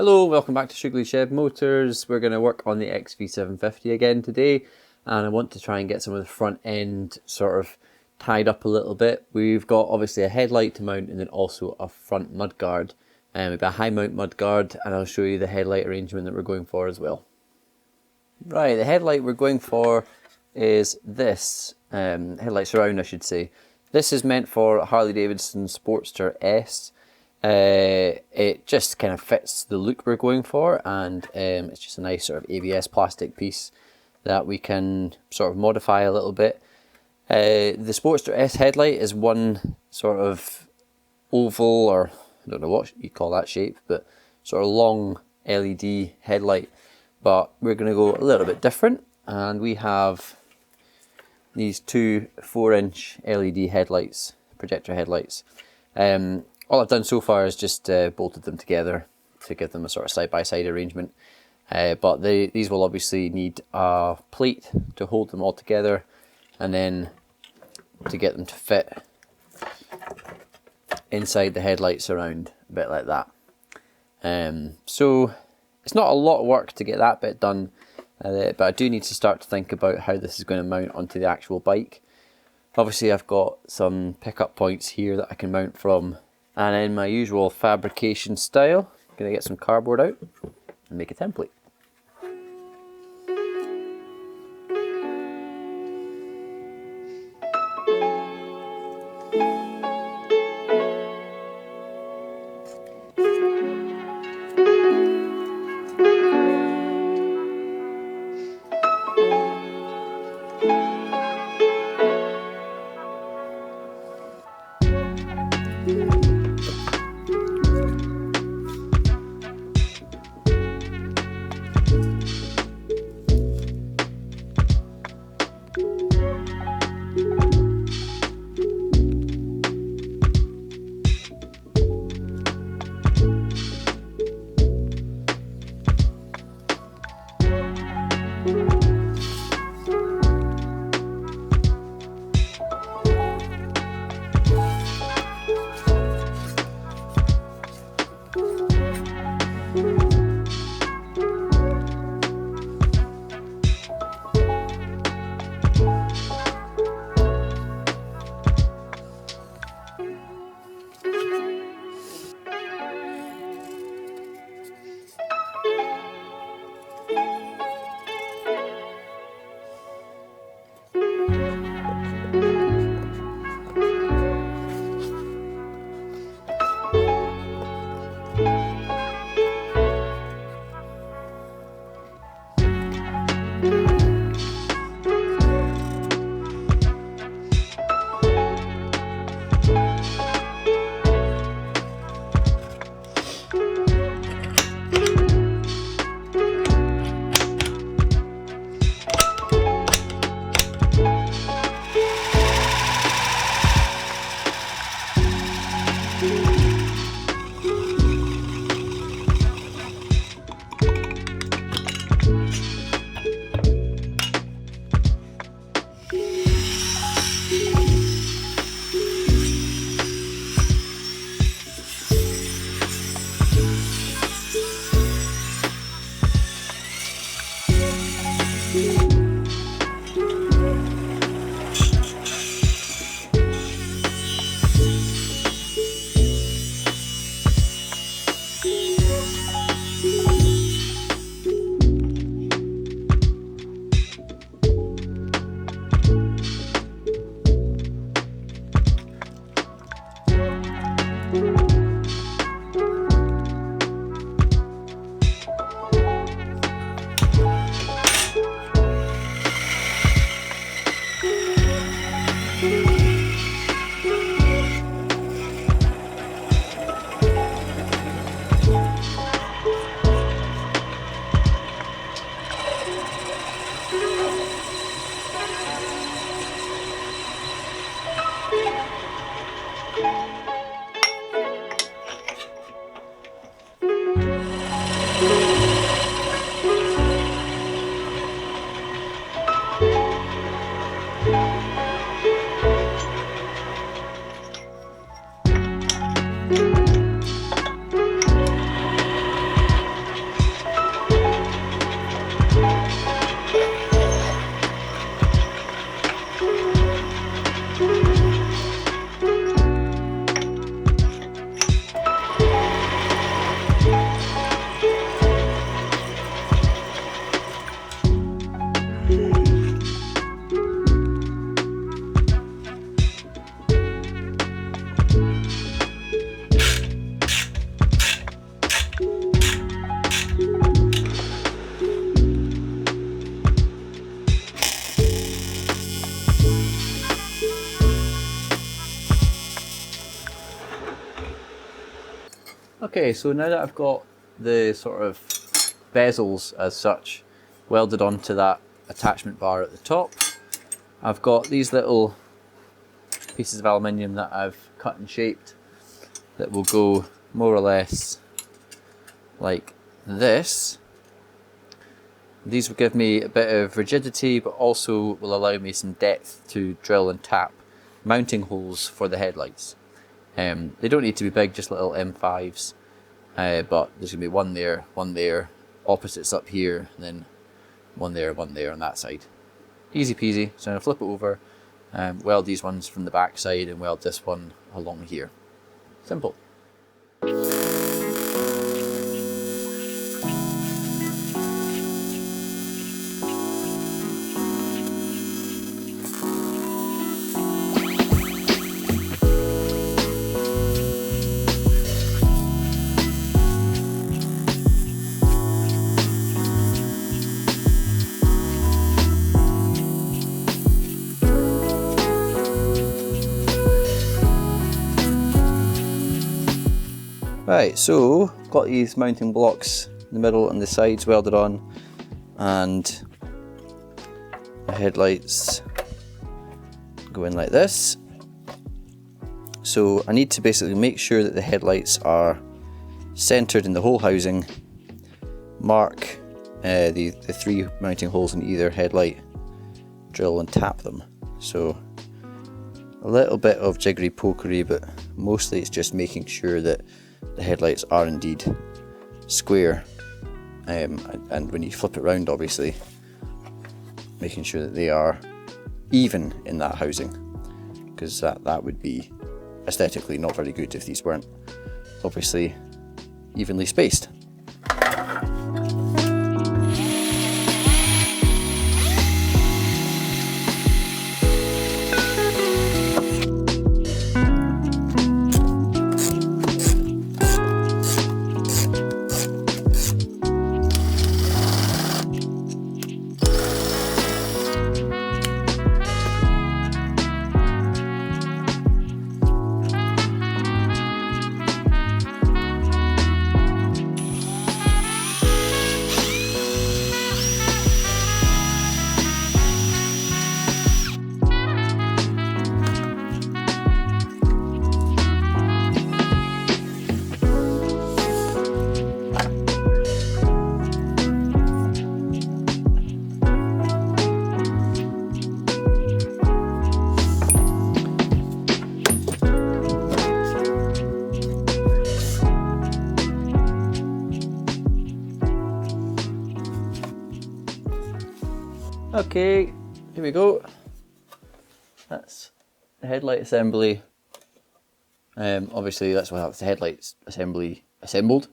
Hello, welcome back to Shoogly Shed Motors. We're going to work on the XV750 again today, and I want to try and get some of the front end sort of tied up a little bit. We've got obviously a headlight to mount and then also a front mudguard. We've got a high mount mudguard, and I'll show you the headlight arrangement that we're going for as well. Right, the headlight we're going for is this, headlight surround I should say. This is meant for Harley Davidson Sportster S. It just kind of fits the look we're going for, and it's just a nice sort of ABS plastic piece that we can sort of modify a little bit. The Sportster S headlight is one sort of oval, or I don't know what you call that shape, but sort of long LED headlight. But we're going to go a little bit different, and we have these two 4-inch LED headlights, projector headlights. All I've done so far is just bolted them together to give them a sort of side-by-side arrangement. But these will obviously need a plate to hold them all together, and then to get them to fit inside the headlights around, a bit like that. So it's not a lot of work to get that bit done, but I do need to start to think about how this is going to mount onto the actual bike. Obviously I've got some pickup points here that I can mount from, and in my usual fabrication style, I'm going to get some cardboard out and make a template. Okay, so now that I've got the sort of bezels as such welded onto that attachment bar at the top, I've got these little pieces of aluminium that I've cut and shaped that will go more or less like this. These will give me a bit of rigidity, but also will allow me some depth to drill and tap mounting holes for the headlights. They don't need to be big, just little M5s, but there's going to be one there, opposites up here, and then one there on that side. Easy peasy. So I'm going to flip it over, weld these ones from the back side and weld this one along here. Simple. Right, so got these mounting blocks in the middle and the sides welded on, and the headlights go in like this. So I need to basically make sure that the headlights are centered in the whole housing, mark the 3 mounting holes in either headlight, drill and tap them. So a little bit of jiggery pokery, but mostly it's just making sure that the headlights are indeed square, and when you flip it round, obviously making sure that they are even in that housing, because that would be aesthetically not very good if these weren't obviously evenly spaced. Okay, here we go. That's the headlight assembly. Obviously that's what the headlights assembly assembled.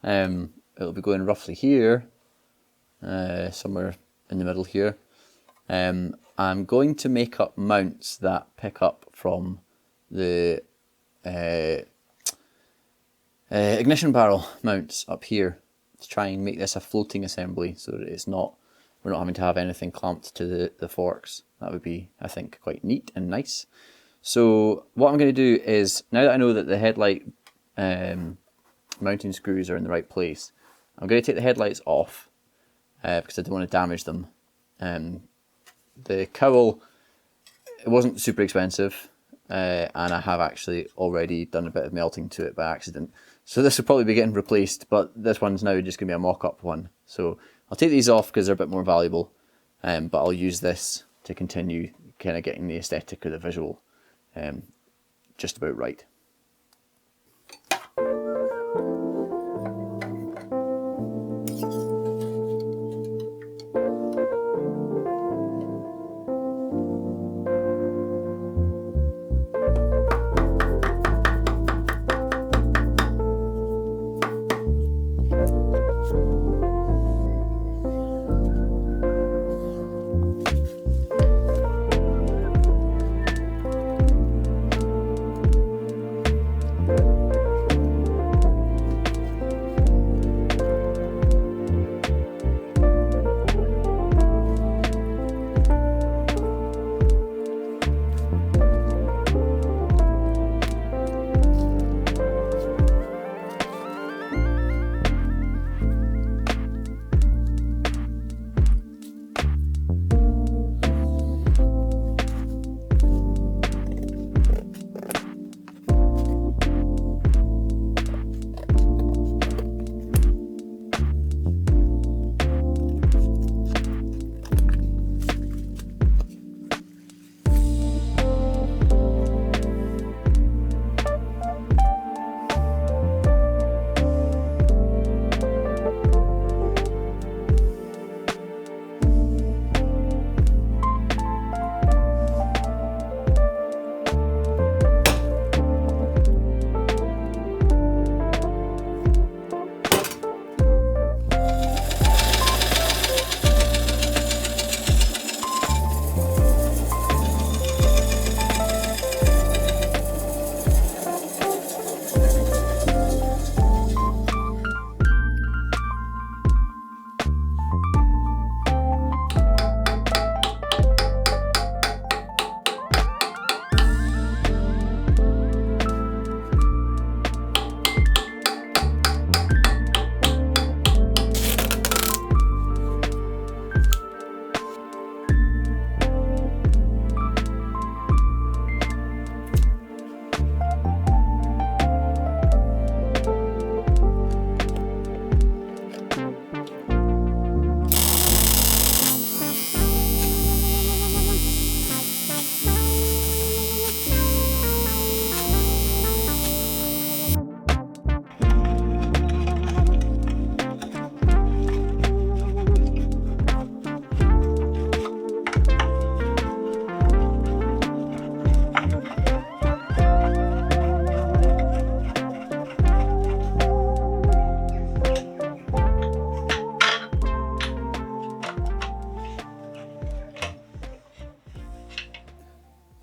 It'll be going roughly here, somewhere in the middle here. I'm going to make up mounts that pick up from the ignition barrel mounts up here to try and make this a floating assembly, so that we're not having to have anything clamped to the forks. That would be, I think, quite neat and nice. So what I'm going to do is, now that I know that the headlight mounting screws are in the right place, I'm going to take the headlights off because I don't want to damage them. The cowl, it wasn't super expensive, and I have actually already done a bit of melting to it by accident. So this will probably be getting replaced, but this one's now just going to be a mock-up one. So I'll take these off because they're a bit more valuable, but I'll use this to continue kind of getting the aesthetic or the visual just about right.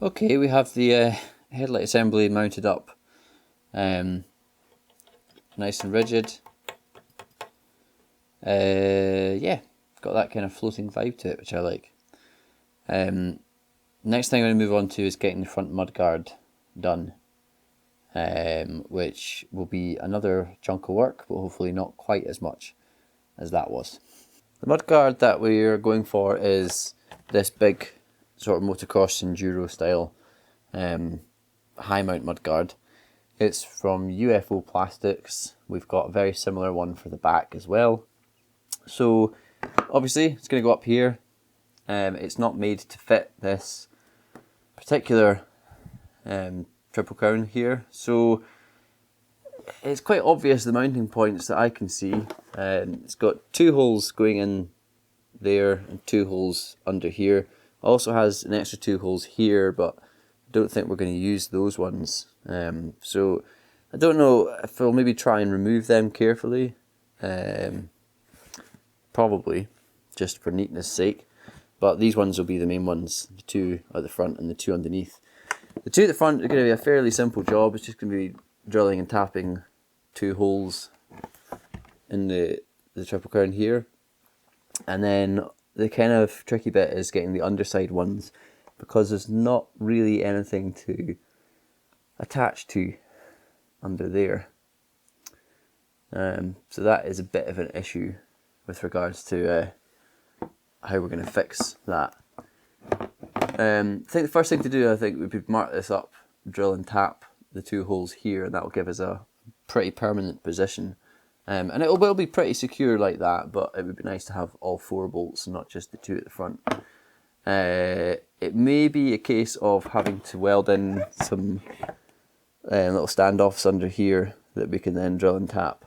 Okay, we have the headlight assembly mounted up, nice and rigid. Yeah, got that kind of floating vibe to it, which I like. Next thing I'm going to move on to is getting the front mudguard done, which will be another chunk of work, but hopefully not quite as much as that was. The mudguard that we're going for is this big sort of motocross enduro style high mount mudguard. It's from UFO Plastics. We've got a very similar one for the back as well. So obviously it's going to go up here. It's not made to fit this particular triple crown here, so it's quite obvious the mounting points that I can see. It's got 2 holes going in there and 2 holes under here. Also has an extra 2 holes here, but I don't think we're going to use those ones. So I don't know if I'll maybe try and remove them carefully. Probably, just for neatness sake. But these ones will be the main ones, the 2 at the front and the 2 underneath. The 2 at the front are going to be a fairly simple job. It's just going to be drilling and tapping 2 holes in the triple crown here. And then the kind of tricky bit is getting the underside ones, because there's not really anything to attach to under there. So that is a bit of an issue with regards to how we're going to fix that. I think the first thing to do, would be mark this up, drill and tap the 2 holes here, and that will give us a pretty permanent position. And it will be pretty secure like that, but it would be nice to have all 4 bolts and not just the 2 at the front. It may be a case of having to weld in some little standoffs under here that we can then drill and tap.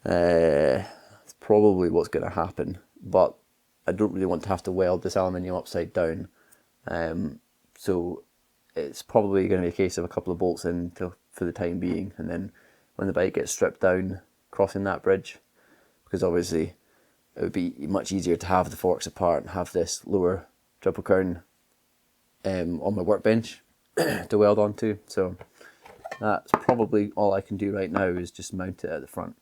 It's probably what's going to happen, but I don't really want to have to weld this aluminium upside down. So it's probably going to be a case of a couple of bolts in for the time being, and then when the bike gets stripped down, crossing that bridge, because obviously it would be much easier to have the forks apart and have this lower triple crown on my workbench to weld onto. So that's probably all I can do right now, is just mount it at the front.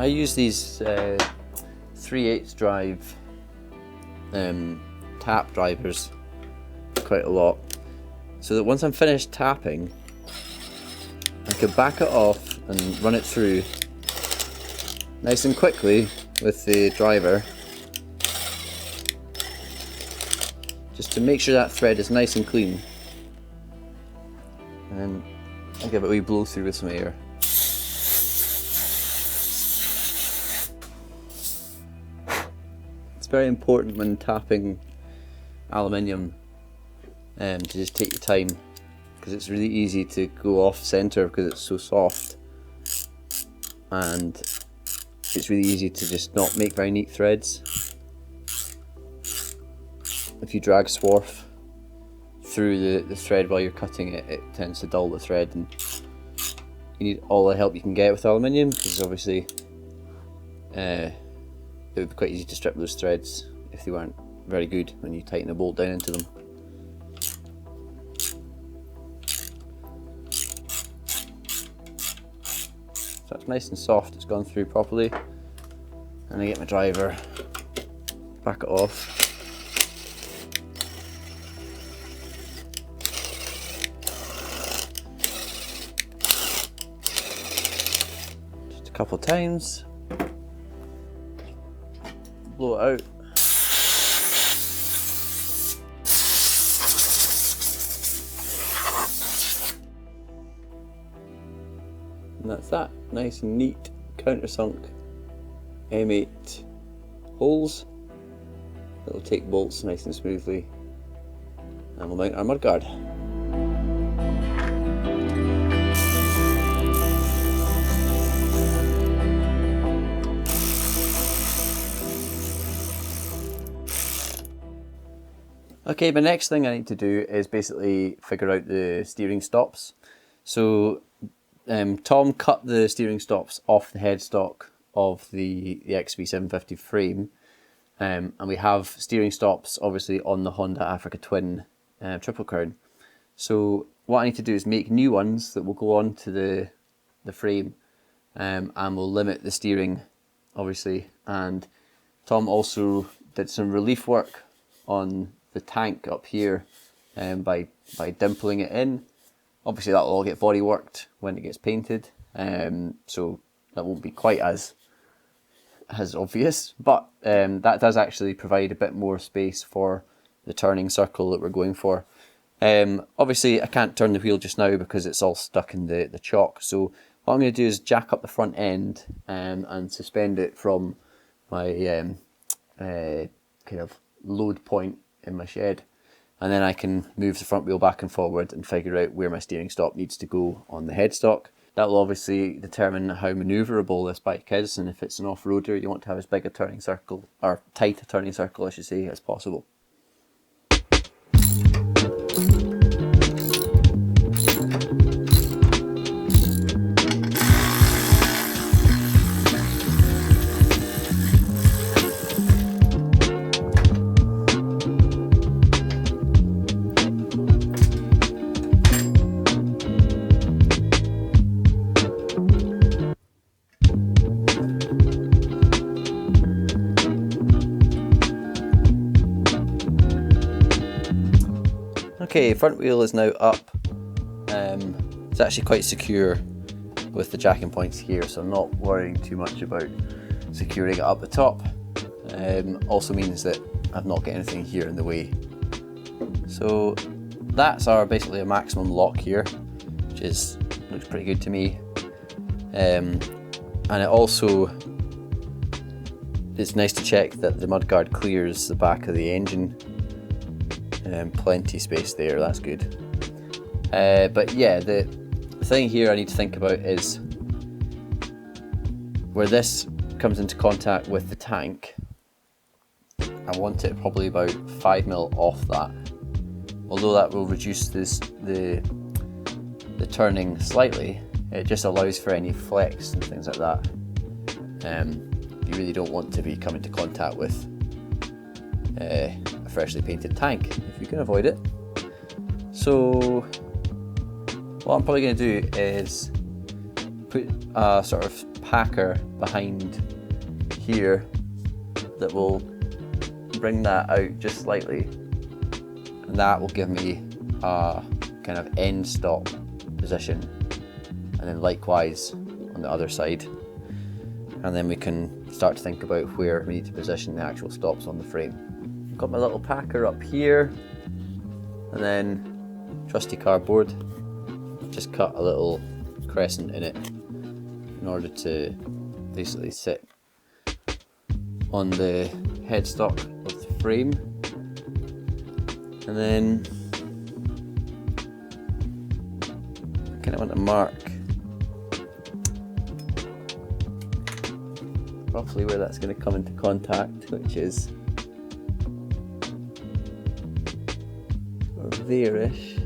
I use these 3/8 drive tap drivers quite a lot, so that once I'm finished tapping, I can back it off and run it through nice and quickly with the driver, just to make sure that thread is nice and clean. And then I'll give it a wee blow through with some air. It's very important when tapping aluminium to just take your time, because it's really easy to go off center because it's so soft. and it's really easy to just not make very neat threads. If you drag swarf through the thread while you're cutting it, it tends to dull the thread, and you need all the help you can get with aluminium, because obviously it would be quite easy to strip those threads if they weren't very good when you tighten a bolt down into them. So it's nice and soft, it's gone through properly. And I get my driver, back it off. Just a couple of times. Blow it out. And that's that, nice and neat, countersunk M8 holes. It'll take bolts nice and smoothly, and we'll mount our mudguard. Okay, the next thing I need to do is basically figure out the steering stops. So Tom cut the steering stops off the headstock of the XV750 frame, and we have steering stops obviously on the Honda Africa Twin Triple Crown. So what I need to do is make new ones that will go on to the frame, and will limit the steering obviously. And Tom also did some relief work on the tank up here by dimpling it in. Obviously that will all get body worked when it gets painted, so that won't be quite as obvious, but that does actually provide a bit more space for the turning circle that we're going for. Obviously I can't turn the wheel just now because it's all stuck in the chalk, so what I'm going to do is jack up the front end and suspend it from my kind of load point in my shed. And then I can move the front wheel back and forward and figure out where my steering stop needs to go on the headstock. That will obviously determine how manoeuvrable this bike is, and if it's an off-roader you want to have as big a turning circle, or tight a turning circle I should say, as possible. Okay, front wheel is now up. It's actually quite secure with the jacking points here, so I'm not worrying too much about securing it up the top. Also means that I've not got anything here in the way. So that's basically a maximum lock here, which looks pretty good to me. And it also, it's nice to check that the mudguard clears the back of the engine. Plenty space there, that's good. But yeah, the thing here I need to think about is where this comes into contact with the tank. I want it probably about 5mm off that. Although that will reduce the turning slightly, it just allows for any flex and things like that. You really don't want to be coming to contact with a freshly painted tank if you can avoid it. So what I'm probably going to do is put a sort of packer behind here that will bring that out just slightly, and that will give me a kind of end stop position, and then likewise on the other side, and then we can start to think about where we need to position the actual stops on the frame. Got my little packer up here, and then trusty cardboard. Just cut a little crescent in it in order to basically sit on the headstock of the frame. And then I kind of want to mark roughly where that's going to come into contact, which is there-ish.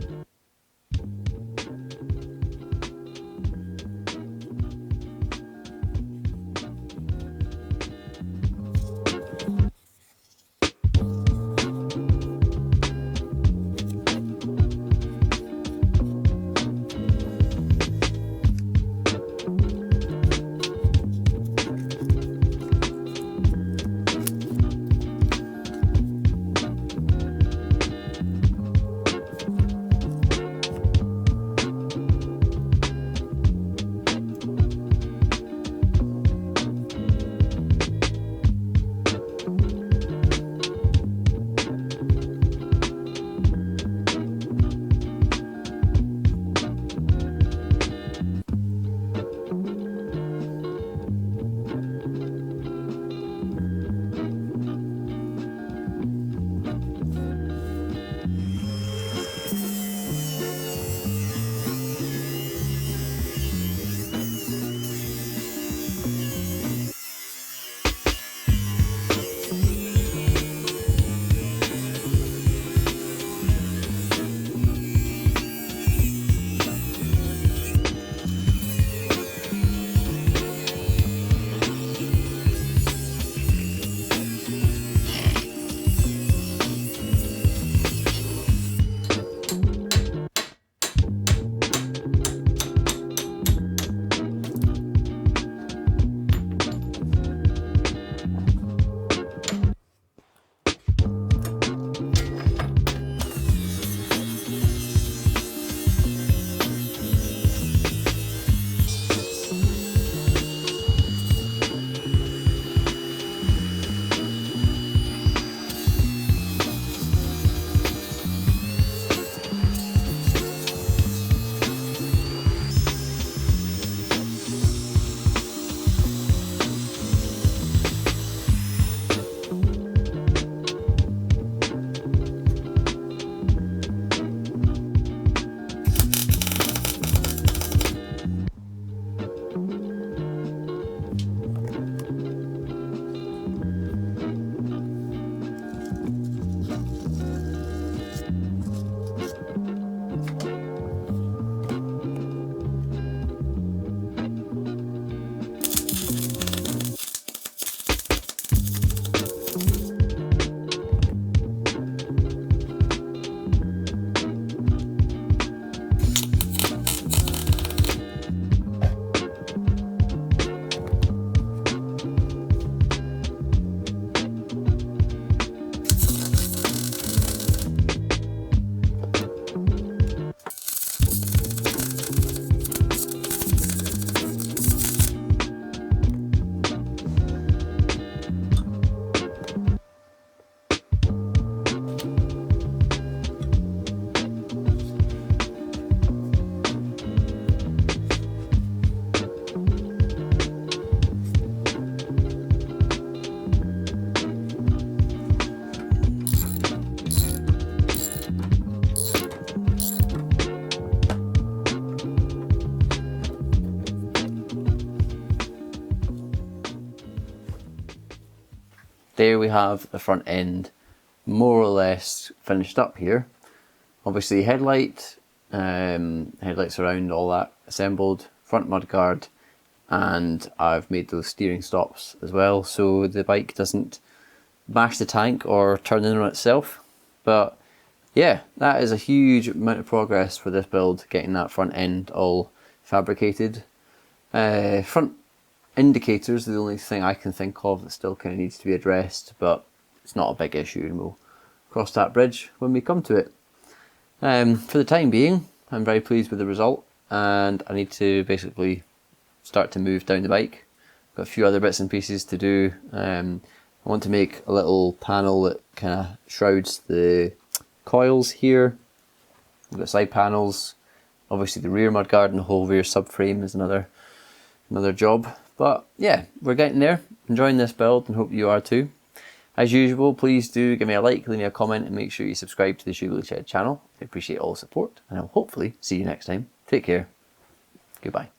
There we have the front end more or less finished up here. Obviously headlight, headlights around, all that assembled, front mudguard, and I've made those steering stops as well so the bike doesn't bash the tank or turn in on itself. But yeah, that is a huge amount of progress for this build, getting that front end all fabricated. Front indicators are the only thing I can think of that still kind of needs to be addressed, but it's not a big issue and we'll cross that bridge when we come to it. For the time being, I'm very pleased with the result, and I need to basically start to move down the bike. Got a few other bits and pieces to do. I want to make a little panel that kind of shrouds the coils here. We've got side panels, obviously the rear mudguard and the whole rear subframe is another job. But yeah, we're getting there. Enjoying this build and hope you are too. As usual, please do give me a like, leave me a comment, and make sure you subscribe to the Shoogly Shed channel. I appreciate all the support, and I'll hopefully see you next time. Take care. Goodbye.